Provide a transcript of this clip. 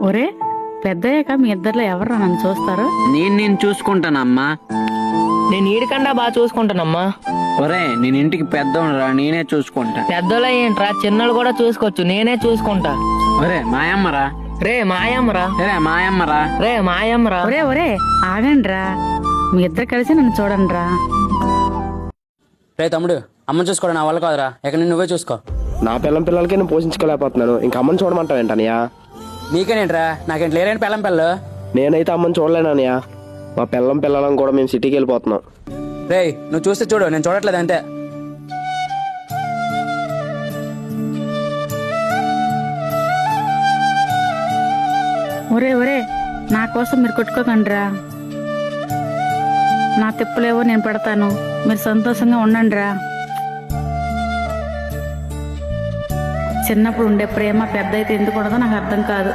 ఒరే పెద్దయ్యాక మీ ఇద్దర్లో ఎవరు నన్ను చూస్తారు? నేను చూసుకుంటానమ్మా. నేను ఈడికండా బాగా చూసుకుంటానమ్మా. ఒరే నేను ఇంటికి పెద్దోడురా, నేనే చూసుకుంటా. పెద్దోళ్ళ ఏంట్రా, చిన్నోళ్ళు కూడా చూసుకోవచ్చు, నేనే చూసుకుంటా. ఒరే మాయమ్మరా, రే మాయమ్మరా, రే మాయమ్మరా. రే మాయమ్మరా. ఒరే ఒరే ఆగండ్రా, మీ ఇద్దరు కలిసి నన్ను చూడండిరా. రే తమ్ముడు, అమ్మని చూసుకోవడం నా వల్ల కాదురా, ఎక్కడ నువ్వే చూసుకో. నా పిల్లలకి నేను పోషించుకోలేకపోతున్నాను, ఇంకా అమ్మని చూడమంటావు ఏంటనయ్యా? నీకేనేంట్రా, నాకేంటి లేరని పెళ్ళం పిల్లలు. నేనైతే అమ్మని చూడలేనయ్యా. మా పిల్లలం కూడా మేము సిటీకి వెళ్ళిపోతున్నాం. రే నువ్వు చూస్తే చూడు, నేను చూడట్లేదు అంతే. ఒరే ఒరే నా కోసం మీరు కొట్టుకోకండిరా. నా తిప్పులేవో నేను పెడతాను, మీరు సంతోషంగా ఉండండిరా. చిన్నప్పుడు ఉండే ప్రేమ పెద్ద అయితే ఎందుకు ఉండదో నాకు అర్థం కాదు.